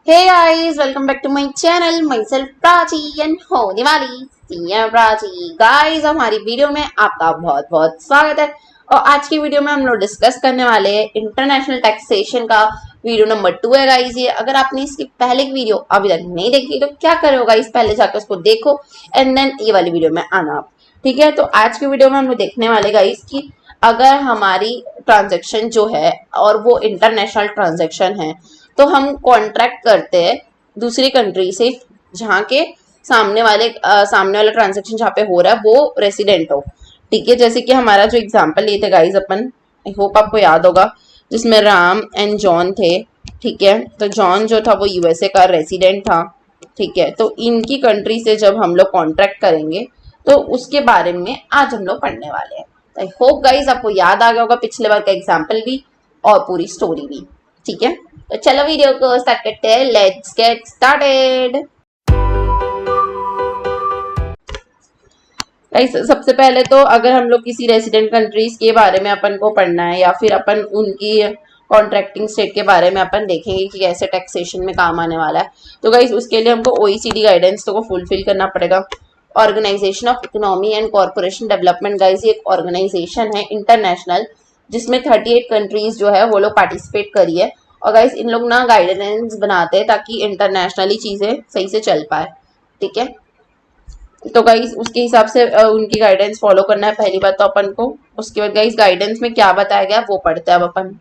Hey guys, welcome back to my channel. Myself Prachi and होने वाली CM Prachi. Guys हमारी video में आपका बहुत बहुत स्वागत है। और आज की वीडियो में हम लोग डिस्कस करने वाले हैं इंटरनेशनल टैक्सेशन का वीडियो नंबर 2 है गाइस। ये अगर आपने इसकी पहले की वीडियो अभी तक नहीं देखी तो क्या करो गाइस, पहले जाकर उसको देखो एंड देन ये वाली वीडियो में आना आप। ठीक है, तो आज की वीडियो में हम लोग देखने वाले गाइस कि अगर हमारी ट्रांजेक्शन जो है और वो इंटरनेशनल ट्रांजेक्शन है तो हम कॉन्ट्रैक्ट करते हैं दूसरी कंट्री से जहाँ के सामने वाला ट्रांजेक्शन जहाँ पे हो रहा है वो रेसिडेंट हो। ठीक है, जैसे कि हमारा जो एग्जांपल लिए थे गाइस अपन, आई होप आपको याद होगा, जिसमें राम एंड जॉन थे। ठीक है, तो जॉन जो था वो यूएसए का रेसिडेंट था। ठीक है, तो इनकी कंट्री से जब हम लोग कॉन्ट्रैक्ट करेंगे तो उसके बारे में आज हम लोग पढ़ने वाले हैं। आई होप गाइस आपको याद आ गया होगा पिछले बार का एग्जाम्पल भी और पूरी स्टोरी भी। ठीक है, तो चलो वीडियो को स्टार्ट करते हैं। Let's get started. सबसे पहले तो अगर हम लोग किसी रेसिडेंट कंट्रीज के बारे में अपन को पढ़ना है या फिर अपन उनकी कॉन्ट्रैक्टिंग स्टेट के बारे में अपन देखेंगे कि कैसे टैक्सेशन में काम आने वाला है, तो गाइस उसके लिए हमको ओईसीडी गाइडेंस तो को फुलफिल करना पड़ेगा। Organisation of economy and corporation development guys, ये एक ऑर्गेनाइजेशन है इंटरनेशनल जिसमें 38 कंट्रीज जो है वो लोग पार्टिसिपेट करी है। और गाइस इन लोग ना गाइडेंस बनाते हैं ताकि इंटरनेशनली चीज़ें सही से चल पाए। ठीक है, तो गाइस उसके हिसाब से उनकी गाइडेंस फॉलो करना है पहली बात तो अपन को। उसके बाद गाइस गाइडेंस में क्या बताया गया वो पढ़ते हैं अब अपन।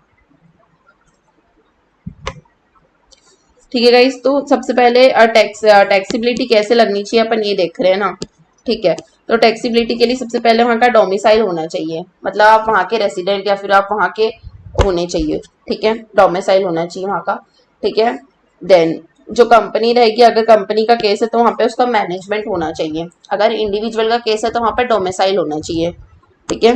ठीक है गाइस, तो सबसे पहले टैक्सेबिलिटी कैसे लगनी चाहिए अपन ये देख रहे हैं ना। ठीक है, तो टैक्सेबिलिटी के लिए सबसे पहले वहाँ का डोमिसाइल होना चाहिए, मतलब आप वहाँ के रेसिडेंट या फिर आप वहाँ के होने चाहिए। ठीक है, डोमिसाइल होना चाहिए वहाँ का। ठीक है, देन जो कंपनी रहेगी, अगर कंपनी का केस है तो वहाँ पे उसका मैनेजमेंट होना चाहिए। अगर इंडिविजुअल का केस है तो वहाँ पे डोमिसाइल होना चाहिए। ठीक है,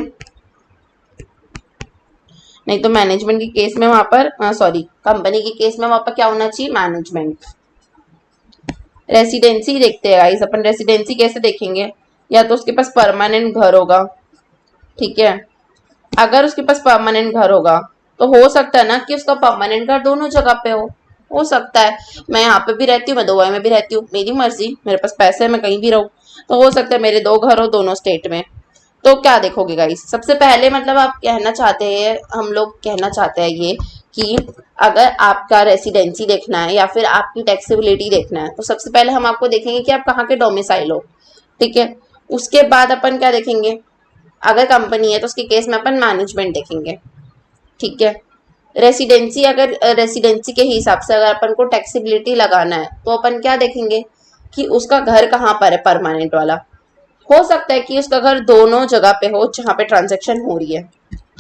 नहीं तो मैनेजमेंट के केस में वहाँ पर कंपनी के केस में वहाँ पर क्या होना चाहिए, मैनेजमेंट। रेसिडेंसी देखते हैं गाइस अपन। रेसिडेंसी कैसे देखेंगे, या तो उसके पास परमानेंट घर होगा। ठीक है, अगर उसके पास परमानेंट घर होगा तो हो सकता है ना कि उसका परमानेंट घर दोनों जगह पे हो सकता है मैं यहाँ पे भी रहती हूँ, मैं दुबई में भी रहती हूँ, मेरी मर्जी, मेरे पास पैसे है, मैं कहीं भी रहूँ। तो हो सकता है मेरे दो घर हो दोनों स्टेट में। तो क्या देखोगे गाइस, सबसे पहले मतलब आप कहना चाहते हैं, हम लोग कहना चाहते हैं ये कि अगर आपका रेसिडेंसी देखना है या फिर आपकी टैक्सेबिलिटी देखना है तो सबसे पहले हम आपको देखेंगे कि आप कहाँ के डोमिसाइल हो। ठीक है, उसके बाद अपन क्या देखेंगे, अगर कंपनी है तो उसके केस में अपन मैनेजमेंट देखेंगे। ठीक है, रेसिडेंसी, अगर रेसिडेंसी के हिसाब से अगर अपन को टैक्सेबिलिटी लगाना है तो अपन क्या देखेंगे कि उसका घर कहाँ पर है परमानेंट वाला। हो सकता है कि उसका घर दोनों जगह पे हो जहाँ पे ट्रांजेक्शन हो रही है।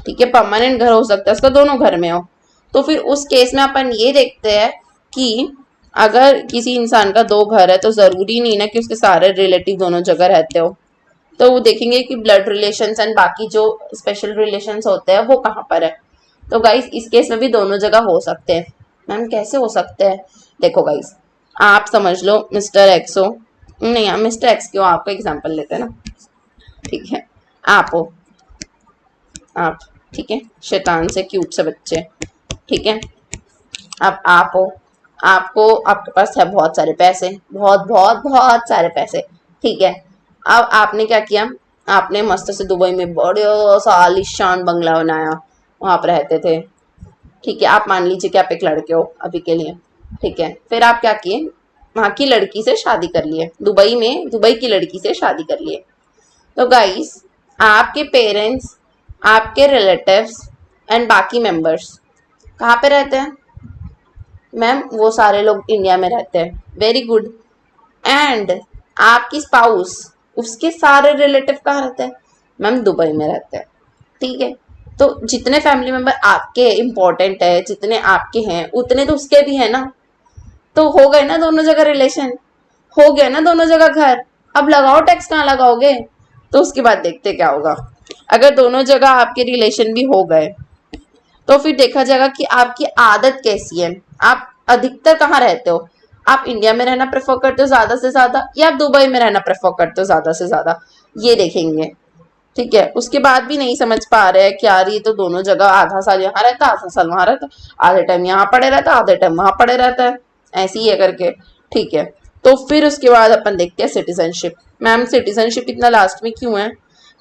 ठीक है, परमानेंट घर हो सकता है उसका दोनों घर में हो। तो फिर उस केस में अपन ये देखते हैं कि अगर किसी इंसान का दो घर है तो ज़रूरी नहीं ना कि उसके सारे रिलेटिव दोनों जगह रहते हो। तो वो देखेंगे कि ब्लड रिलेशंस एंड बाकी जो स्पेशल रिलेशंस होते हैं वो कहाँ पर है। तो गाइस इस केस में भी दोनों जगह हो सकते हैं। मैम कैसे हो सकते हैं, देखो गाइस आप समझ लो मिस्टर एक्स हो, नहीं मिस्टर एक्स क्यों, आपका एग्जांपल लेते हैं ना। ठीक है, आप हो, आप, ठीक है, शैतान से क्यूट से बच्चे। ठीक है, अब आप हो, आपको आपके पास है बहुत सारे पैसे, बहुत बहुत बहुत सारे पैसे। ठीक है, अब आपने क्या किया, आपने मस्त से दुबई में बड़े सा आलीशान बंगला बनाया, वहां पर रहते थे। ठीक है, आप मान लीजिए कि आप एक लड़के हो अभी के लिए। ठीक है, फिर आप क्या किए, वहां की लड़की से शादी कर लिए, दुबई में दुबई की लड़की से शादी कर लिए। तो गाइस आपके पेरेंट्स, आपके रिलेटिव्स एंड बाकी मेंबर्स कहाँ पे रहते हैं, मैम वो सारे लोग इंडिया में रहते हैं। Very good. एंड आपकी स्पाउस, उसके सारे रिलेटिव कहाँ रहते हैं, मैम दुबई में रहते हैं। ठीक है, तो जितने फैमिली मेंबर आपके इंपॉर्टेंट है, जितने आपके हैं उतने तो उसके भी है ना। तो हो गए ना दोनों जगह रिलेशन, हो गया ना दोनों जगह घर। अब लगाओ टैक्स, कहाँ लगाओगे, तो उसके बाद देखते क्या होगा। अगर दोनों जगह आपके रिलेशन भी हो गए तो फिर देखा जाएगा कि आपकी आदत कैसी है, आप अधिकतर कहाँ रहते हो। आप इंडिया में रहना प्रेफर करते हो ज्यादा से ज्यादा या आप दुबई में रहना प्रेफर करते हो ज्यादा से ज्यादा, ये देखेंगे। ठीक है, उसके बाद भी नहीं समझ पा रहे हैं कि यार ये तो दोनों जगह आधा साल यहाँ रहता आधा साल वहां रहता, आधे टाइम यहाँ पड़े रहता आधे टाइम वहां पड़े रहता है। ऐसी ही है करके, ठीक है। तो फिर उसके बाद अपन देखते हैं सिटीजनशिप। मैम सिटीजनशिप इतना लास्ट में क्यों है?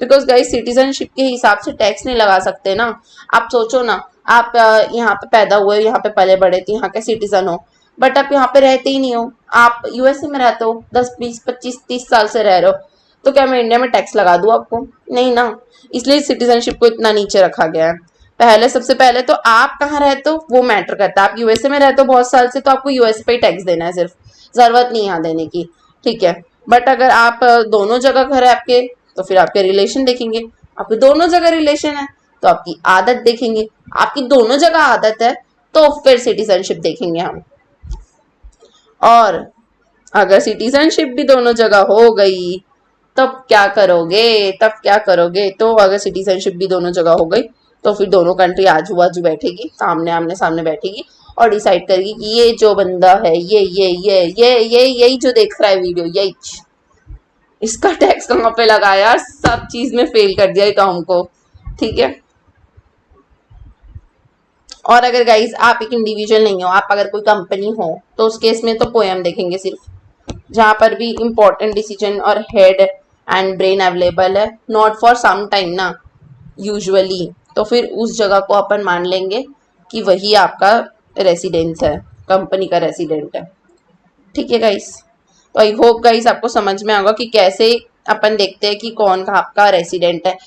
बिकॉज गाइस सिटीजनशिप के हिसाब से टैक्स नहीं लगा सकते ना। आप सोचो ना, आप यहाँ पे पैदा हुए, यहाँ पे पले बड़े थे, यहाँ के सिटीजन हो, बट आप यहाँ पे रहते ही नहीं हो, आप यूएसए में रहते हो, 10 20 25 30 साल से रह रहे हो, तो क्या मैं इंडिया में टैक्स लगा दूँ आपको? नहीं ना। इसलिए सिटीजनशिप को इतना नीचे रखा गया है। पहले सबसे पहले तो आप कहाँ रहते हो वो मैटर करता है। आप यूएसए में रहते हो बहुत साल से, तो आपको यूएसए पे ही टैक्स देना है, सिर्फ जरूरत नहीं यहाँ देने की, ठीक है। बट अगर आप दोनों जगह घर है आपके, तो फिर आपके रिलेशन देखेंगे। आपके दोनों जगह रिलेशन है तो आपकी आदत देखेंगे। आपकी दोनों जगह आदत है तो फिर सिटीजनशिप देखेंगे हम। और अगर सिटीजनशिप भी दोनों जगह हो गई तब क्या करोगे? तब क्या करोगे? तो अगर सिटीजनशिप भी दोनों जगह हो गई तो फिर दोनों कंट्री आजू बाजू बैठेगी, सामने आमने सामने बैठेगी और डिसाइड करेगी कि ये जो बंदा है, ये यही जो देख रहा है वीडियो, यही इसका टैक्स कहाँ पे लगा यार, सब चीज में फेल कर दिया काम को, ठीक है। और अगर गाइस आप एक इंडिविजुअल नहीं हो, आप अगर कोई कंपनी हो, तो उस केस में तो पोएम देखेंगे सिर्फ, जहां पर भी इंपॉर्टेंट डिसीजन और हेड एंड ब्रेन अवेलेबल है, नॉट फॉर सम टाइम ना, यूजुअली, तो फिर उस जगह को अपन मान लेंगे कि वही आपका रेसिडेंस है, कंपनी का रेसिडेंट है, ठीक है गाइस। तो आई होप गाइस आपको समझ में आएगा कि कैसे अपन देखते हैं कि कौन कहाँ का रेसिडेंट है।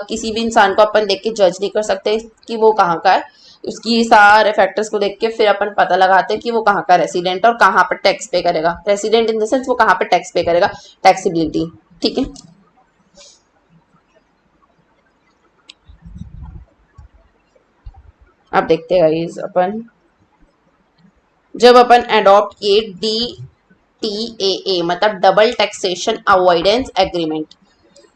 किसी भी इंसान को अपन देख के जज नहीं कर सकते कि वो कहाँ का है। उसकी सारे फैक्टर्स को देख के फिर अपन पता लगाते हैं कि वो कहाँ का रेसिडेंट और कहाँ पर टैक्स पे करेगा। रेसिडेंट इन द सेंस वो कहाँ पर टैक्स पे करेगा, टैक्सेबिलिटी, ठीक है। अब देखते हैं गाइस अपन, जब अपन अडॉप्ट किए DTAA मतलब डबल टैक्सेशन अवॉइडेंस एग्रीमेंट,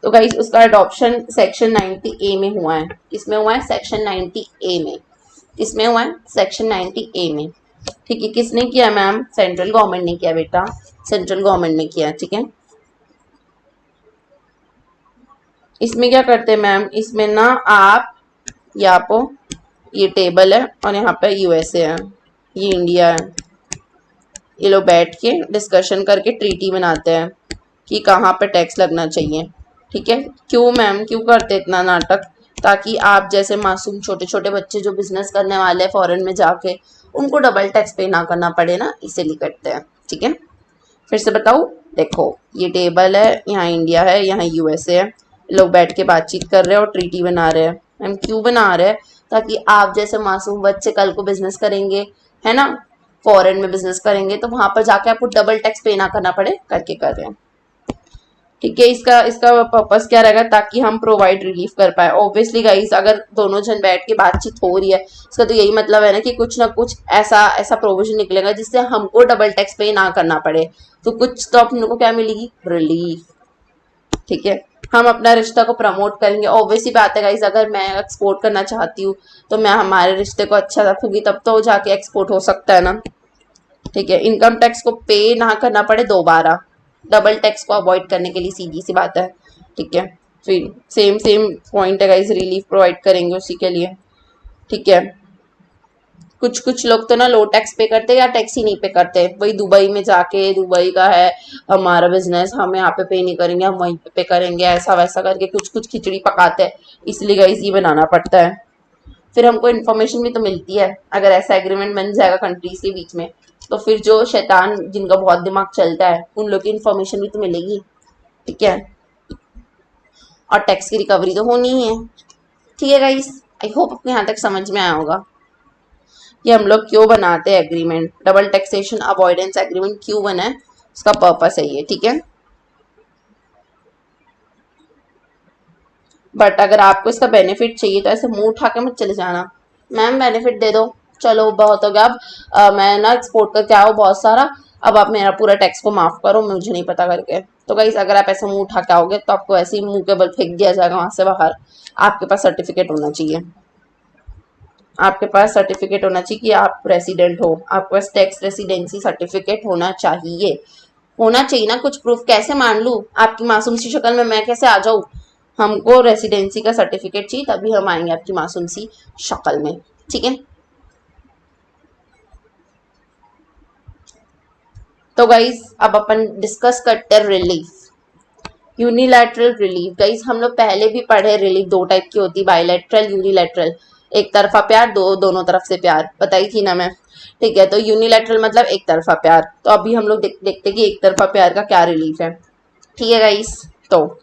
तो गाइस उसका अडॉप्शन सेक्शन 90A में हुआ है। किसमें हुआ है? सेक्शन 90A में। किसमें हुआ है? सेक्शन 90A में, ठीक है। किसने किया मैम? सेंट्रल गवर्नमेंट ने किया बेटा, सेंट्रल गवर्नमेंट ने किया, ठीक है। इसमें क्या करते हैं मैम? इसमें ना आप यहाँ पे ये टेबल है और यहाँ पे यूएसए है, ये इंडिया है, ये लोग बैठ के डिस्कशन करके ट्रीटी बनाते हैं कि कहाँ पे टैक्स लगना चाहिए, ठीक है। क्यों मैम, क्यों करते इतना नाटक? ताकि आप जैसे मासूम छोटे छोटे बच्चे जो बिजनेस करने वाले हैं फॉरेन में जाके, उनको डबल टैक्स पे ना करना पड़े ना, इसीलिए करते हैं, ठीक है। फिर से बताऊँ, देखो ये टेबल है, यहाँ इंडिया है, यहाँ यूएसए है, लोग बैठ के बातचीत कर रहे हैं और ट्रीटी बना रहे हैं। मैम क्यों बना रहे हैं? ताकि आप जैसे मासूम बच्चे कल को बिजनेस करेंगे, है ना, फॉरेन में बिजनेस करेंगे, तो वहां पर जाके आपको डबल टैक्स पे ना करना पड़े, करके कर रहे हैं, ठीक है। इसका इसका पर्पस क्या रहेगा? ताकि हम प्रोवाइड रिलीफ कर पाए। ऑब्वियसली गाइस अगर दोनों जन बैठ के बातचीत हो रही है, इसका तो यही मतलब है ना कि कुछ ना कुछ ऐसा ऐसा प्रोविजन निकलेगा जिससे हमको डबल टैक्स पे ना करना पड़े, तो कुछ तो अपने को क्या मिलेगी? रिलीफ, ठीक है। हम अपना रिश्ता को प्रमोट करेंगे। ऑब्वियसली बात है गाइस, अगर मैं एक्सपोर्ट करना चाहती हूँ तो मैं हमारे रिश्ते को अच्छा रखूंगी, तब तो जाके एक्सपोर्ट हो सकता है ना, ठीक है। इनकम टैक्स को पे ना करना पड़े दोबारा, डबल टैक्स को अवॉइड करने के लिए, सीधी सी बात है, ठीक है। फिर सेम सेम पॉइंट है गाइस, रिलीफ प्रोवाइड करेंगे उसी के लिए, ठीक है। कुछ कुछ लोग तो ना लो टैक्स पे करते हैं या टैक्स ही नहीं पे करते, वही दुबई में जाके, दुबई का है हमारा बिजनेस, हम यहाँ पे नहीं करेंगे, हम वहीं पे करेंगे, ऐसा वैसा करके कुछ कुछ खिचड़ी पकाते हैं, इसलिए गाइस ये बनाना पड़ता है। फिर हमको इन्फॉर्मेशन भी तो मिलती है, अगर ऐसा एग्रीमेंट बन जाएगा कंट्रीज के बीच में, तो फिर जो शैतान जिनका बहुत दिमाग चलता है उन लोग की इन्फॉर्मेशन भी तो मिलेगी, ठीक है। और टैक्स की रिकवरी तो होनी ही है, ठीक है गाइस। आई होप आपको यहाँ तक समझ में आया होगा कि हम लोग क्यों बनाते हैं agreement, double taxation avoidance agreement क्यों बना है, उसका पर्पस है ये, ठीक है। बट अगर आपको इसका बेनिफिट चाहिए तो ऐसे मुंह उठा के मत चले जाना, मैम बेनिफिट दे दो, चलो बहुत हो गया, अब मैं ना एक्सपोर्ट करके आओ बहुत सारा, अब आप मेरा पूरा टैक्स को माफ करो, मुझे नहीं पता करके। तो गाइस अगर आप ऐसे मुंह उठा के आओगे तो आपको ऐसे ही मुंह के बल फेंक दिया जाएगा वहां से बाहर। आपके पास सर्टिफिकेट होना चाहिए, आपके पास सर्टिफिकेट होना चाहिए कि आप रेसिडेंट हो, आपके पास टैक्स रेसिडेंसी सर्टिफिकेट होना चाहिए, होना चाहिए ना। कुछ प्रूफ कैसे मान लूँ आपकी मासूम सी शक्ल में, मैं कैसे आ जाऊँ? हमको रेसिडेंसी का सर्टिफिकेट चाहिए, तभी हम आएंगे आपकी मासूम सी शक्ल में, ठीक है। तो गाइज अब अपन डिस्कस करते हैं रिलीफ, यूनिलैटरल रिलीफ। गाइज हम लोग पहले भी पढ़े, रिलीफ दो टाइप की होती है, बायलैटरल, यूनिलैटरल। एक तरफा प्यार, दोनों तरफ से प्यार, बताई थी ना मैं। ठीक है, तो यूनिलैटरल मतलब एक तरफा प्यार। तो अभी हम लोग देखते कि एक तरफा प्यार का क्या रिलीफ है। ठीक है गाइज, तो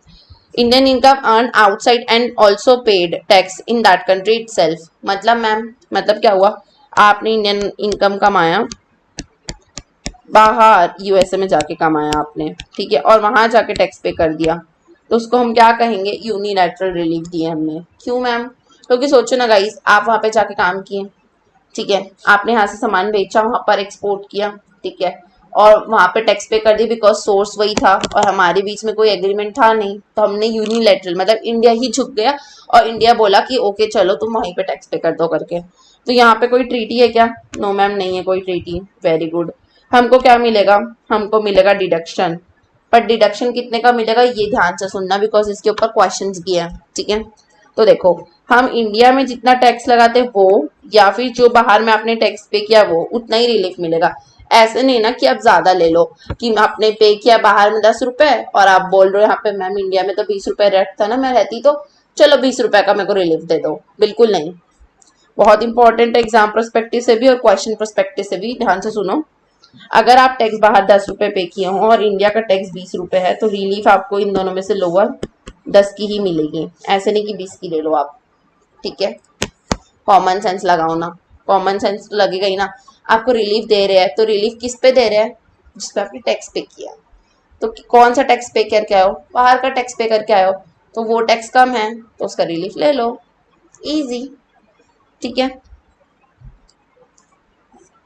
Indian income earn outside and also paid tax in that country itself. मतलब मैम, मतलब क्या हुआ, आपने इंडियन इनकम कमाया, बाहर यूएसए में जाके कमाया आपने, ठीक है, और वहां जाके टैक्स पे कर दिया, तो उसको हम क्या कहेंगे, यूनिलैटरल रिलीफ दिए हमने। क्यों मैम? क्योंकि सोचो ना गाइस, आप वहां पे जाके काम किए, ठीक है, आपने यहाँ से सामान बेचा, वहां पर एक्सपोर्ट किया, ठीक है, और वहां पे टैक्स पे कर दी, बिकॉज सोर्स वही था और हमारे बीच में कोई एग्रीमेंट था नहीं, तो हमने यूनिलैटरल मतलब इंडिया ही झुक गया और इंडिया बोला कि ओके चलो तुम वहीं पे टैक्स पे कर दो करके। तो यहाँ पे कोई ट्रीटी है क्या? नो मैम, नहीं है कोई ट्रीटी। Very good. हमको क्या मिलेगा? हमको मिलेगा डिडक्शन। पर डिडक्शन कितने का मिलेगा ये ध्यान से सुनना, बिकॉज इसके ऊपर क्वेश्चंस भी है, ठीक है। तो देखो, हम इंडिया में जितना टैक्स लगाते वो, या फिर जो बाहर में आपने टैक्स पे किया वो, उतना ही रिलीफ मिलेगा। ऐसे नहीं ना कि आप ज्यादा ले लो, कि आपने पे किया बाहर में 10 रुपए और आप बोल रहे हो यहाँ पे मैम इंडिया में तो 20 रुपए रेट था ना, मैं रहती तो चलो 20 रुपए का मेरे को रिलीफ दे दो। बिल्कुल नहीं। बहुत इंपॉर्टेंट है एग्जाम परस्पेक्टिव से भी और क्वेश्चन परस्पेक्टिव से भी, ध्यान से सुनो। अगर आप टैक्स बाहर 10 रुपए पे किए हो और इंडिया का टैक्स 20 रुपए है, तो रिलीफ आपको इन दोनों में से लोअर 10 की ही मिलेगी। ऐसे नहीं कि 20 की ले लो आप, ठीक है। कॉमन सेंस लगाओ ना, कॉमन सेंस लगेगा ही ना। आपको रिलीफ दे रहे हैं तो रिलीफ किस पे दे रहे हैं? जिस पे आपने टैक्स पे किया। तो कौन सा टैक्स पे करके आए हो? बाहर का टैक्स पे करके आए हो, तो वो टैक्स कम है तो उसका रिलीफ ले लो। इजी, ठीक है।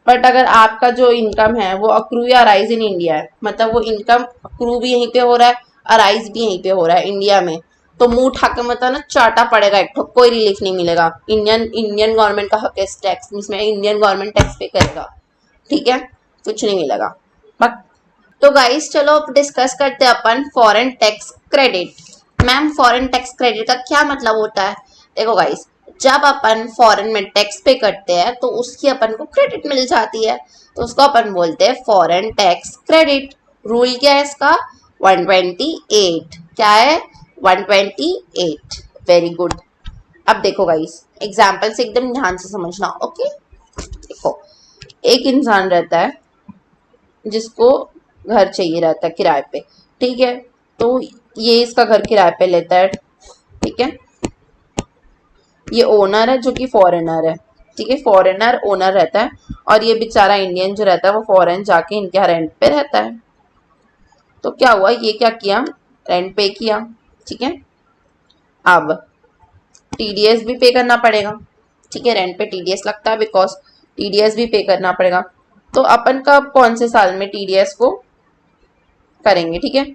बट अगर आपका जो इनकम है वो अक्रू या अराइज इन इंडिया है, मतलब वो इनकम अक्रू भी यहीं पे हो रहा है, अराइज भी यहीं पे हो रहा है इंडिया में, तो मुंह उठा के मतलब ना चाटा पड़ेगा एक ठो, कोई रिलीफ नहीं मिलेगा। इंडियन गवर्नमेंट का हक है इस टैक्स, इसमें इंडियन गवर्नमेंट टैक्स पे करेगा, ठीक है, कुछ नहीं मिलेगा। बट तो गाइस चलो अब डिस्कस करते हैं अपन foreign tax credit. Ma'am foreign tax credit का क्या मतलब होता है? देखो गाइस, जब अपन फॉरेन में टैक्स पे करते हैं तो उसकी अपन को क्रेडिट मिल जाती है, तो उसको अपन बोलते हैं फॉरेन टैक्स क्रेडिट। रूल क्या है इसका? 128। क्या है? 128। Very good. अब देखो गाइस, एग्जाम्पल से एकदम ध्यान से समझना, ओके। देखो, एक इंसान रहता है जिसको घर चाहिए रहता है किराए पे, ठीक है, तो ये इसका घर किराए पे लेता है, ठीक है। ये ओनर है जो कि फॉरेनर है, ठीक है, फॉरेनर ओनर रहता है, और ये बेचारा इंडियन जो रहता है वो फॉरेन जाके इनके यहाँ रेंट पे रहता है। तो क्या हुआ, ये क्या किया, रेंट पे किया, ठीक है। अब टीडीएस भी पे करना पड़ेगा, ठीक है, रेंट पे टीडीएस लगता है, बिकॉज टीडीएस भी पे करना पड़ेगा। तो अपन का कौन से साल में टीडीएस को करेंगे, ठीक है।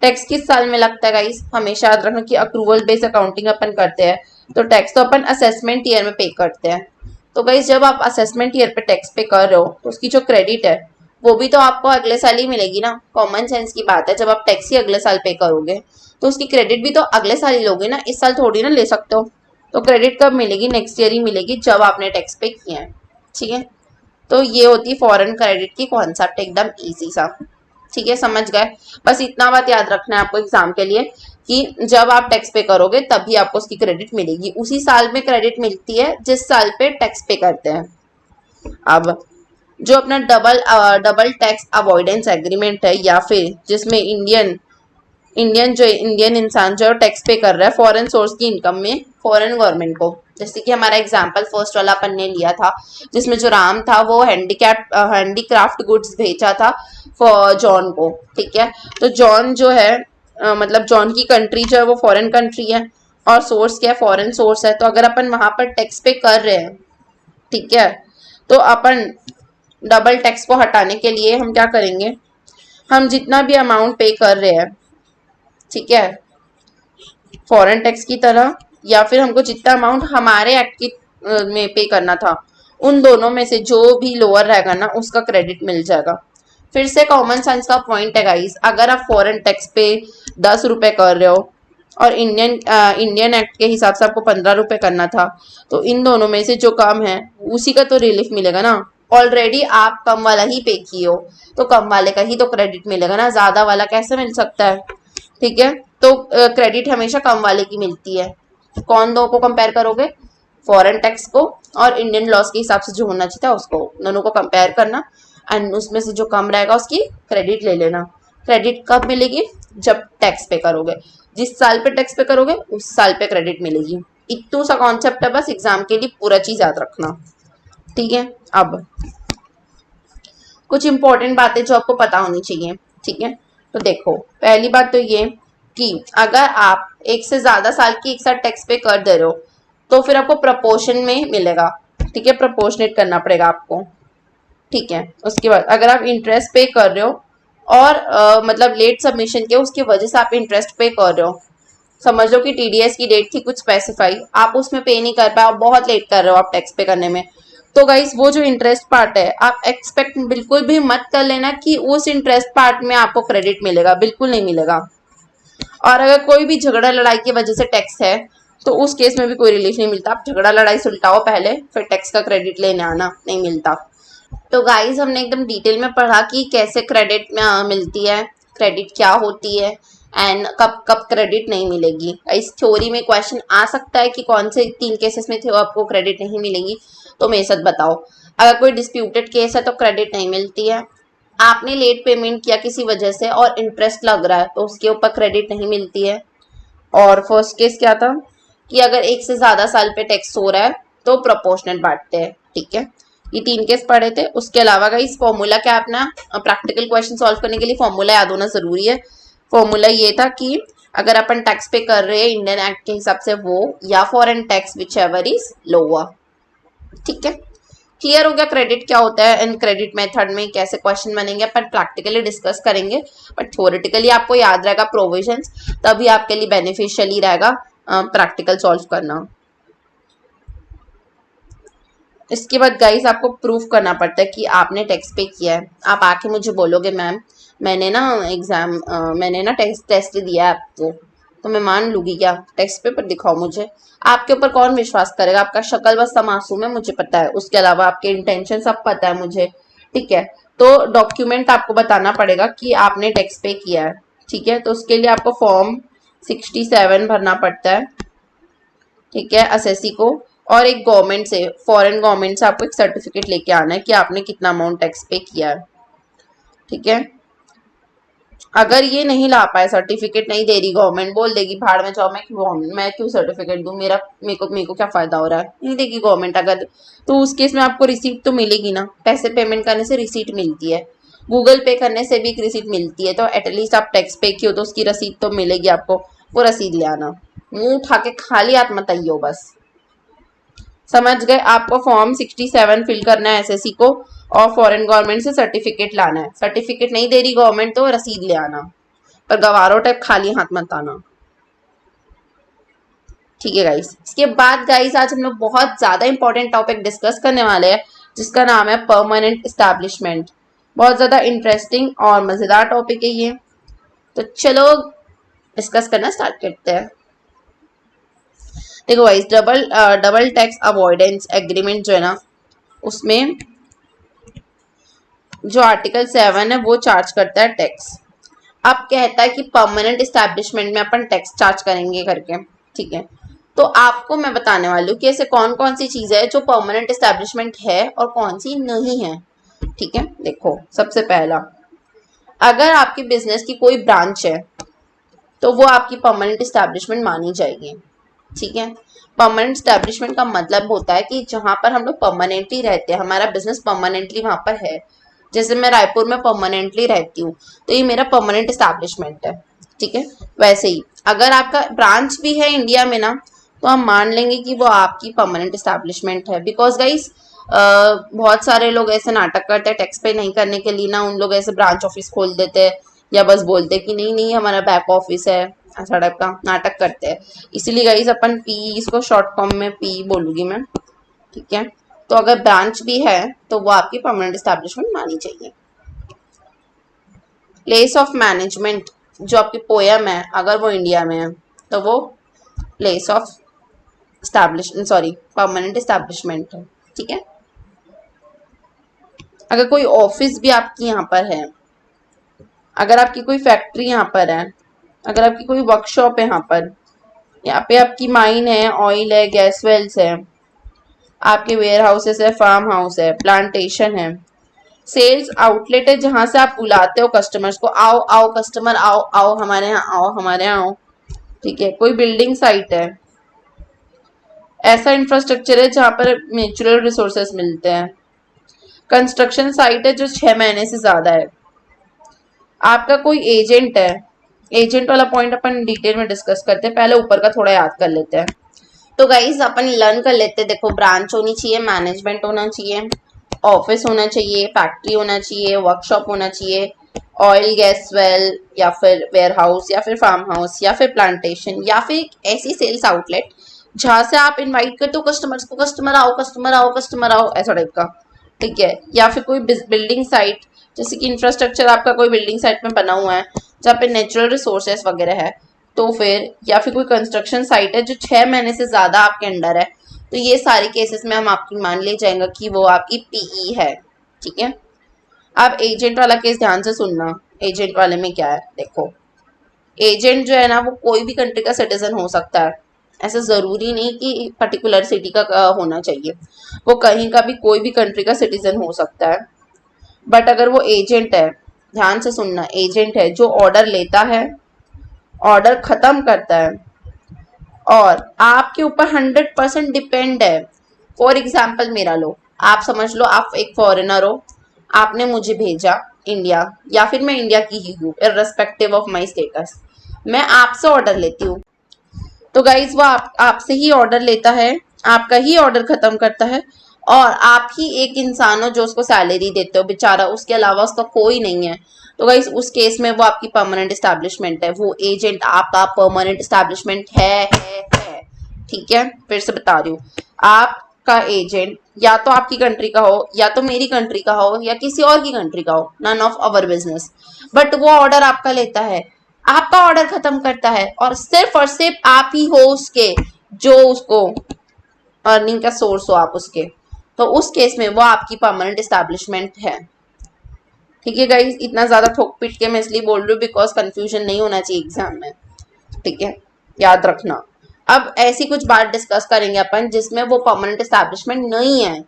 टैक्स किस साल में लगता है गाइस? हमेशा याद रखना कि अक्रूवल बेस्ड अकाउंटिंग अपन करते हैं, तो टैक्स तो अपन असेसमेंट ईयर में पे करते हैं। तो गाइस जब आप असेसमेंट ईयर पे टैक्स पे कर रहे हो तो उसकी जो क्रेडिट है वो भी तो आपको अगले साल ही मिलेगी ना। कॉमन सेंस की बात है, जब आप टैक्स ही अगले साल पे करोगे तो उसकी क्रेडिट भी तो अगले साल ही लोगे ना, इस साल थोड़ी ना ले सकते हो। तो क्रेडिट कब मिलेगी? नेक्स्ट ईयर ही मिलेगी, जब आपने टैक्स पे किया है, ठीक है। तो ये होती है फॉरेन क्रेडिट की कॉन्सेप्ट, एकदम इजी सा, ठीक है, समझ गए। बस इतना बात याद रखना है आपको एग्जाम के लिए, कि जब आप टैक्स पे करोगे तभी आपको उसकी क्रेडिट मिलेगी, उसी साल में क्रेडिट मिलती है जिस साल पे टैक्स पे करते हैं। अब जो अपना डबल टैक्स अवॉइडेंस एग्रीमेंट है, या फिर जिसमें इंडियन इंसान जो टैक्स पे कर रहा है फॉरेन सोर्स की इनकम में फॉरेन गवर्नमेंट को, जैसे कि हमारा एग्जांपल फर्स्ट वाला अपन ने लिया था, जिसमें जो राम था वो हैंडीक्राफ्ट गुड्स भेजा था फॉर जॉन को, ठीक है। तो जॉन जो है मतलब जॉन की कंट्री जो है वो फॉरेन कंट्री है, और सोर्स क्या है? फॉरेन सोर्स है। तो अगर अपन वहां पर टैक्स पे कर रहे हैं, ठीक है, तो अपन डबल टैक्स को हटाने के लिए हम क्या करेंगे, हम जितना भी अमाउंट पे कर रहे हैं, ठीक है, फॉरेन टैक्स की तरह, या फिर हमको जितना अमाउंट हमारे एक्ट की में पे करना था, उन दोनों में से जो भी लोअर रहेगा ना उसका क्रेडिट मिल जाएगा। फिर से कॉमन सेंस का पॉइंट है गाइस, अगर आप फॉरेन टैक्स पे 10 रुपए कर रहे हो और इंडियन एक्ट के हिसाब से आपको 15 रुपए करना था, तो इन दोनों में से जो कम है उसी का तो रिलीफ मिलेगा ना। ऑलरेडी आप कम वाला ही पे किए हो, तो कम वाले का ही तो क्रेडिट मिलेगा ना, ज्यादा वाला कैसे मिल सकता है। ठीक है, तो क्रेडिट हमेशा कम वाले की मिलती है। कौन दो को कंपेयर करोगे, फॉरेन टैक्स को और इंडियन लॉस के हिसाब से जो होना चाहिए था उसको, दोनों को कंपेयर करना एंड उसमें से जो कम रहेगा उसकी क्रेडिट ले लेना। क्रेडिट कब मिलेगी, जब टैक्स पे करोगे, जिस साल पे टैक्स पे करोगे उस साल पे क्रेडिट मिलेगी। इतू सा कॉन्सेप्ट है, बस एग्जाम के लिए पूरा चीज याद रखना। ठीक है, अब कुछ इंपॉर्टेंट बातें जो आपको पता होनी चाहिए। ठीक है, तो देखो पहली बात तो ये कि अगर आप एक से ज्यादा साल की एक साथ टैक्स पे कर दे रहे हो तो फिर आपको प्रपोर्शन में मिलेगा। ठीक है, प्रपोर्शनेट करना पड़ेगा आपको। ठीक है, उसके बाद अगर आप इंटरेस्ट पे कर रहे हो और मतलब लेट सबमिशन के उसकी वजह से आप इंटरेस्ट पे कर रहे हो, समझ लो कि टीडीएस की डेट थी कुछ स्पेसिफाई, आप उसमें पे नहीं कर पाए, आप बहुत लेट कर रहे हो आप टैक्स पे करने में, तो गाइस वो जो इंटरेस्ट पार्ट है आप एक्सपेक्ट बिल्कुल भी मत कर लेना कि उस इंटरेस्ट पार्ट में आपको क्रेडिट मिलेगा, बिल्कुल नहीं मिलेगा। और अगर कोई भी झगड़ा लड़ाई की वजह से टैक्स है तो उस केस में भी कोई रिलीफ नहीं मिलता। आप झगड़ा लड़ाई सुलटाओ पहले, फिर टैक्स का क्रेडिट लेने आना, नहीं मिलता। तो गाइस हमने एकदम डिटेल में पढ़ा कि कैसे क्रेडिट में मिलती है, क्रेडिट क्या होती है एंड कब कब क्रेडिट नहीं मिलेगी। इस थ्योरी में क्वेश्चन आ सकता है कि कौन से 3 केसेस में थे वो आपको क्रेडिट नहीं मिलेगी, तो मेरे साथ बताओ। अगर कोई डिस्प्यूटेड केस है तो क्रेडिट नहीं मिलती है। आपने लेट पेमेंट किया किसी वजह से और इंटरेस्ट लग रहा है तो उसके ऊपर क्रेडिट नहीं मिलती है। और फर्स्ट केस क्या था कि अगर एक से ज्यादा साल पे टैक्स हो रहा है तो प्रोपोर्शनल बांटते हैं। ठीक है, ये 3 केस पढ़े थे। उसके अलावा का इस फॉर्मूला क्या, अपना प्रैक्टिकल क्वेश्चन सॉल्व करने के लिए फॉर्मूला याद होना जरूरी है। फॉर्मूला ये था कि अगर अपन टैक्स पे कर रहे हैं इंडियन एक्ट के हिसाब से वो, या foreign tax which ever is lower. ठीक है, क्लियर हो गया क्रेडिट क्या होता है एंड क्रेडिट मेथड में कैसे क्वेश्चन बनेंगे अपन प्रैक्टिकली डिस्कस करेंगे, बट थ्योरेटिकली आपको याद रहेगा प्रोविजंस, तभी आपके लिए बेनिफिशियली रहेगा प्रैक्टिकल सॉल्व करना। इसके बाद गाइस आपको प्रूफ करना पड़ता है कि आपने टैक्स पे किया है। आप आके मुझे बोलोगे मैम मैंने ना मैंने ना टेस्ट दिया है आपको, तो मैं मान लूंगी क्या, टेक्स्ट पेपर दिखाओ मुझे। आपके ऊपर कौन विश्वास करेगा, आपका शक्ल बस मासूम है मुझे पता है, उसके अलावा आपके इंटेंशन सब पता है मुझे। ठीक है, तो डॉक्यूमेंट आपको बताना पड़ेगा कि आपने टैक्स पे किया है। ठीक है, तो उसके लिए आपको फॉर्म 67 भरना पड़ता है। ठीक है, एसएससी को, और एक गवर्नमेंट से, फॉरेन गवर्नमेंट से आपको एक सर्टिफिकेट लेके आना है कि आपने कितना अमाउंट टैक्स पे किया है। ठीक है, अगर ये नहीं ला पाए, सर्टिफिकेट नहीं दे रही गवर्नमेंट, बोल देगी भाड़ में जाओ, मैं क्यों सर्टिफिकेट दूं, मेरे को क्या फायदा हो रहा है, नहीं देगी गवर्नमेंट अगर, तो उस केस में आपको रिसीट तो मिलेगी ना। पैसे पेमेंट करने से रिसीट मिलती है, गूगल पे करने से भी एक रिसीट मिलती है, तो एटलीस्ट आप टैक्स पे किए हो तो उसकी रसीद तो मिलेगी आपको, वो रसीद ले आना। मुंह उठा के खाली हाथ मत आइयो बस, समझ गए। आपको फॉर्म 67 फिल करना है एसएससी को, और फॉरेन गवर्नमेंट से सर्टिफिकेट लाना है। सर्टिफिकेट नहीं दे रही गवर्नमेंट तो रसीद ले आना, पर गवारो टाइप खाली हाथ मत आना। ठीक है गाइस, इसके बाद गाइस आज हम लोग बहुत ज्यादा इंपॉर्टेंट टॉपिक डिस्कस करने वाले हैं जिसका नाम है परमानेंट एस्टैब्लिशमेंट। बहुत ज्यादा इंटरेस्टिंग और मजेदार टॉपिक है ये, तो चलो डिस्कस करना स्टार्ट करते हैं। देखो guys, double tax avoidance agreement जो है ना, उसमें जो आर्टिकल 7 है वो चार्ज करता है टैक्स। अब कहता है कि परमानेंट एस्टैब्लिशमेंट में अपन टैक्स चार्ज करेंगे करके। ठीक है, तो आपको मैं बताने वाली हूँ कि ऐसे कौन कौन सी चीजें हैं जो परमानेंट एस्टैब्लिशमेंट है और कौन सी नहीं है। ठीक है, देखो सबसे पहला, अगर आपकी बिजनेस की कोई ब्रांच है तो वो आपकी परमानेंट एस्टैब्लिशमेंट मानी जाएगी। ठीक है, परमानेंट एस्टैब्लिशमेंट का मतलब होता है कि जहां पर हम लोग परमानेंटली रहते हैं, हमारा बिजनेस परमानेंटली वहां पर है। जैसे मैं रायपुर में परमानेंटली रहती हूँ तो ये मेरा परमानेंट एस्टैब्लिशमेंट है। ठीक है, वैसे ही अगर आपका ब्रांच भी है इंडिया में ना, तो हम मान लेंगे कि वो आपकी परमानेंट एस्टैब्लिशमेंट है। बिकॉज गाइस बहुत सारे लोग ऐसे नाटक करते हैं टैक्स पे नहीं करने के लिए ना, उन लोग ऐसे ब्रांच ऑफिस खोल देते हैं या बस बोलते हैं कि नहीं नहीं हमारा बैक ऑफिस है, ऐसा टाइप का नाटक करते हैं। इसीलिए गाइस अपन पी, इसको शॉर्ट फॉर्म में पी बोलूंगी मैं। ठीक है, तो अगर ब्रांच भी है तो वो आपकी परमानेंट एस्टैब्लिशमेंट मानी चाहिए। प्लेस ऑफ मैनेजमेंट, जो आपकी पोयम है अगर वो इंडिया में है तो वो प्लेस ऑफ परमानेंट एस्टैब्लिशमेंट है। ठीक है, अगर कोई ऑफिस भी आपकी यहाँ पर है, अगर आपकी कोई फैक्ट्री यहाँ पर है, अगर आपकी कोई वर्कशॉप है, यहाँ पे आपकी माइन है, ऑयल है, गैस वेल्स है, आपके वेयर हाउसेस है, फार्म हाउस है, प्लांटेशन है, सेल्स आउटलेट है जहां से आप बुलाते हो कस्टमर्स को, आओ आओ कस्टमर, आओ आओ हमारे यहाँ आओ, हमारे यहाँ आओ, ठीक है। कोई बिल्डिंग साइट है, ऐसा इंफ्रास्ट्रक्चर है जहां पर नेचुरल रिसोर्सेस मिलते हैं। कंस्ट्रक्शन साइट है जो 6 महीने से ज्यादा है। आपका कोई एजेंट है, एजेंट वाला पॉइंट अपन डिटेल में डिस्कस करते हैं, पहले ऊपर का थोड़ा याद कर लेते हैं। तो गाइज अपन लर्न कर लेते हैं। देखो, ब्रांच होनी चाहिए, मैनेजमेंट होना चाहिए, ऑफिस होना चाहिए, फैक्ट्री होना चाहिए, वर्कशॉप होना चाहिए, ऑयल गैस वेल या फिर वेयर हाउस या फिर फार्म हाउस या फिर प्लांटेशन या फिर ऐसी सेल्स आउटलेट जहां से आप इनवाइट करते हो कस्टमर्स को, कस्टमर आओ कस्टमर आओ कस्टमर आओ, ऐसा टाइप का, ठीक है। या फिर कोई बिल्डिंग साइट, जैसे कि इंफ्रास्ट्रक्चर आपका कोई बिल्डिंग साइट में बना हुआ है जहाँ पे नेचुरल रिसोर्सेस वगैरह है, तो फिर या फिर कोई कंस्ट्रक्शन साइट है जो 6 महीने से ज्यादा आपके अंडर है, तो ये सारे केसेस में हम आपकी मान ले जाएंगे कि वो आपकी पीई है, ठीक है। अब एजेंट वाला केस ध्यान से सुनना। एजेंट वाले में क्या है, देखो, एजेंट जो है ना वो कोई भी कंट्री का सिटीजन हो सकता है, ऐसा जरूरी नहीं कि पर्टिकुलर सिटी का होना चाहिए, वो कहीं का भी कोई भी कंट्री का सिटीजन हो सकता है। बट अगर वो एजेंट है, ध्यान से सुनना, एजेंट है जो ऑर्डर लेता है, ऑर्डर खत्म करता है और आपके ऊपर 100% डिपेंड है। फॉर एग्जाम्पल मेरा लो, आप समझ लो आप एक फॉरेनर हो, आपने मुझे भेजा इंडिया, या फिर मैं इंडिया की ही हूँ, इररिस्पेक्टिव ऑफ माई स्टेटस, मैं आपसे ऑर्डर लेती हूँ, तो गाइज वो आपसे ही ऑर्डर लेता है, आपका ही ऑर्डर खत्म करता है, और आप ही एक इंसान हो जो उसको सैलरी देते हो बेचारा, उसके अलावा उसका कोई नहीं है। तो गाइज उस केस में वो आपकी परमानेंट एस्टैब्लिशमेंट है, वो एजेंट आपका परमानेंट एस्टैब्लिशमेंट है, ठीक है। फिर से बता रही हूँ, आपका एजेंट या तो आपकी कंट्री का हो, या तो मेरी कंट्री का हो, या किसी और की कंट्री का हो, none of our business, but वो ऑर्डर आपका लेता है, आपका ऑर्डर खत्म करता है, और सिर्फ आप ही हो उसके, जो उसको अर्निंग का सोर्स हो आप उसके, तो उस केस में वो आपकी परमानेंट एस्टैब्लिशमेंट है, ठीक है गाइस। इतना ज्यादा ठोक पीट के मैं इसलिए बोल रही हूँ बिकॉज कंफ्यूजन नहीं होना चाहिए एग्जाम में, ठीक है, याद रखना। अब ऐसी कुछ बात डिस्कस करेंगे अपन जिसमें वो परमानेंट एस्टैब्लिशमेंट नहीं है,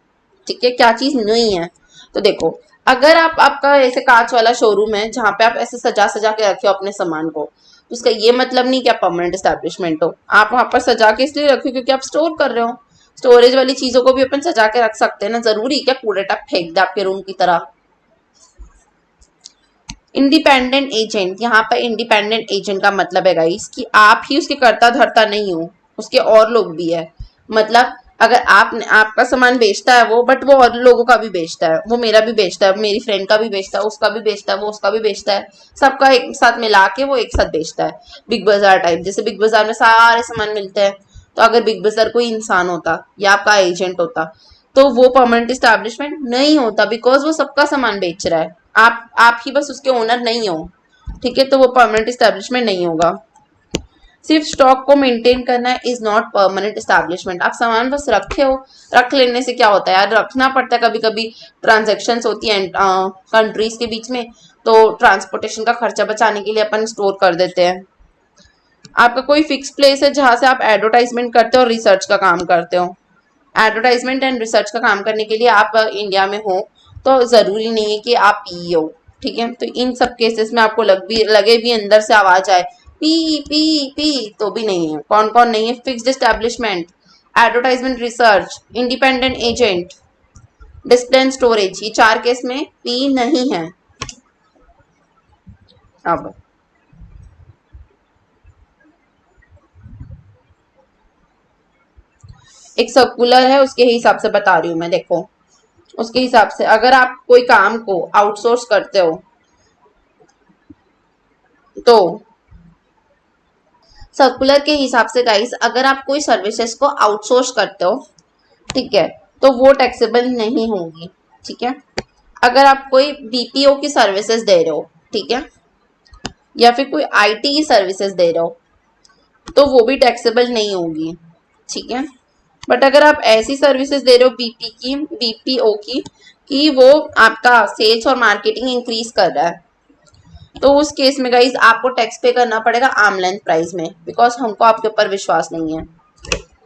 ठीक है। क्या चीज नहीं है, तो देखो, अगर आपका ऐसे कांच वाला शोरूम है जहाँ पे आप ऐसे सजा सजा के रखे हो अपने सामान को, तो उसका ये मतलब नहीं कि आप परमानेंट एस्टैब्लिशमेंट हो। आप वहां पर सजा के इसलिए रखे क्योंकि आप स्टोर कर रहे हो, स्टोरेज वाली चीजों को भी अपन सजा के रख सकते हैं ना, जरूरी क्या कूड़ेटा फेंक दे आपके रूम की तरह। इंडिपेंडेंट एजेंट, यहाँ पर इंडिपेंडेंट एजेंट का मतलब है गाइस कि आप ही उसके कर्ता धर्ता नहीं हो, उसके और लोग भी है। मतलब अगर आपका सामान बेचता है वो, बट वो और लोगों का भी बेचता है, वो मेरा भी बेचता है, मेरी फ्रेंड का भी बेचता है, उसका भी बेचता है, वो उसका भी बेचता है, सबका एक साथ मिला के वो एक साथ बेचता है। बिग बाजार टाइप, जैसे बिग बाजार में सारे सामान मिलते हैं, तो अगर बिग बाजार कोई इंसान होता या आपका एजेंट होता, तो वो परमानेंट इस्टेब्लिशमेंट नहीं होता, बिकॉज वो सबका सामान बेच रहा है, आप ही बस उसके ओनर नहीं हो, ठीक है, तो वो परमानेंट इस्टेब्लिशमेंट नहीं होगा। सिर्फ स्टॉक को मेंटेन करना इज नॉट परमानेंट एस्टैब्लिशमेंट। आप सामान बस रखे हो, रख लेने से क्या होता है यार, रखना पड़ता है, कभी कभी ट्रांजेक्शन्स होती हैं कंट्रीज के बीच में, तो ट्रांसपोर्टेशन का खर्चा बचाने के लिए अपन स्टोर कर देते हैं। आपका कोई फिक्स प्लेस है जहां से आप एडवर्टाइजमेंट करते हो और रिसर्च का काम करते हो। एडवर्टाइजमेंट एंड रिसर्च का काम करने के लिए आप इंडिया में हो, तो जरूरी नहीं है कि आप पी हो, ठीक है। तो इन सब केसेस में आपको लगे भी अंदर से आवाज आए पी पी पी, तो भी नहीं है। कौन कौन नहीं है, fixed establishment, advertisement, research, independent agent, display and storage, ये 4 केस में पी नहीं है। अब एक सर्कुलर है, उसके हिसाब से बता रही हूँ मैं, देखो उसके हिसाब से अगर आप कोई काम को आउटसोर्स करते हो, तो सर्कुलर के हिसाब से गाइस, अगर आप कोई सर्विसेज को आउटसोर्स करते हो, ठीक है, तो वो टैक्सेबल नहीं होंगी, ठीक है। अगर आप कोई बीपीओ की सर्विसेज दे रहे हो, ठीक है, या फिर कोई आईटी की सर्विसेज दे रहे हो, तो वो भी टैक्सेबल नहीं होगी, ठीक है। बट अगर आप ऐसी सर्विसेज दे रहे हो बीपीओ की, कि वो आपका सेल्स और मार्केटिंग इंक्रीज कर रहा है, तो उस केस में गाइज आपको टैक्स पे करना पड़ेगा आर्म लेंथ प्राइस में, बिकॉज हमको आपके ऊपर विश्वास नहीं है,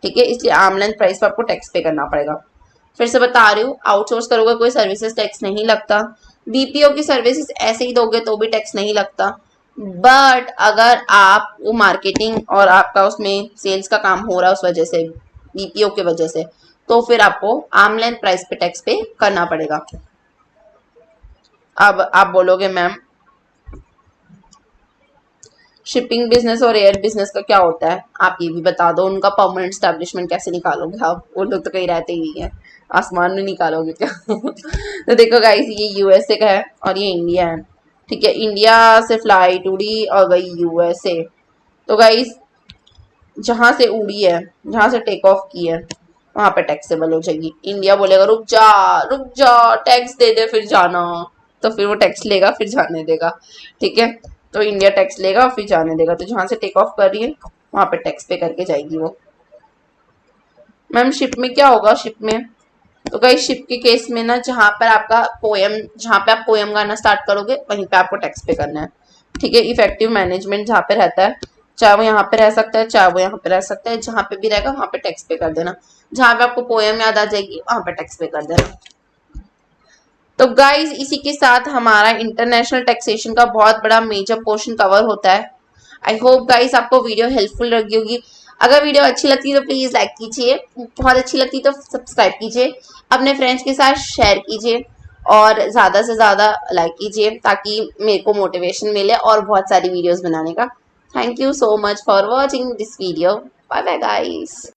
ठीक है, इसलिए आर्म लेंथ प्राइस पे आपको टैक्स पे करना पड़ेगा। फिर से बता रही हूँ, आउटसोर्स करोगे कोई सर्विसेज टैक्स नहीं लगता, बीपीओ की सर्विसेज ऐसे ही दोगे तो भी टैक्स नहीं लगता, बट अगर आप वो मार्केटिंग और आपका उसमें सेल्स का काम हो रहा है उस वजह से, बीपीओ की वजह से, तो फिर आपको आर्म लेंथ प्राइस पे टैक्स पे करना पड़ेगा। अब आप बोलोगे मैम शिपिंग बिजनेस और एयर बिजनेस का क्या होता है, आप ये भी बता दो, उनका परमानेंट स्टैब्लिशमेंट कैसे निकालोगे आप, वो लोग तो कहीं रहते ही नहीं है, आसमान में निकालोगे क्या? तो देखो गाइस, ये यूएसए का है और ये इंडिया है, ठीक है, इंडिया से फ्लाइट उड़ी और गई यूएसए, तो गाइस जहां से उड़ी है, जहां से टेक ऑफ की है, वहां पे टैक्सेबल हो जाएगी। इंडिया बोलेगा रुक जा टैक्स दे दे फिर जाना, तो फिर वो टैक्स लेगा फिर जाने देगा, ठीक है, तो इंडिया टैक्स लेगा फिर जाने देगा, तो जहां से टेक ऑफ कर रही है वहां पे टैक्स पे करके जाएगी वो। मैम शिप में क्या होगा, शिप में तो गाइस शिप के केस में ना, जहां पर आपका पोएम, जहां पे आप पोएम गाना स्टार्ट करोगे वहीं पे आपको टैक्स पे करना है, ठीक है, इफेक्टिव मैनेजमेंट जहाँ पे रहता है, चाहे वो यहाँ पे रह सकता है चाहे वो यहाँ पे रह सकता है, जहाँ पे भी रहेगा वहां पे टैक्स पे कर देना, जहां पे आपको पोएम याद आ जाएगी वहां पे टैक्स पे कर देना। तो गाइज इसी के साथ हमारा इंटरनेशनल टैक्सेशन का बहुत बड़ा मेजर पोर्शन कवर होता है। आई होप गाइज आपको वीडियो हेल्पफुल लगी होगी। अगर वीडियो अच्छी लगती है तो प्लीज़ लाइक कीजिए, बहुत अच्छी लगती तो सब्सक्राइब कीजिए, अपने फ्रेंड्स के साथ शेयर कीजिए और ज़्यादा से ज़्यादा लाइक कीजिए ताकि मेरे को मोटिवेशन मिले और बहुत सारी वीडियोस बनाने का। Thank you so much for watching this video. Bye bye guys.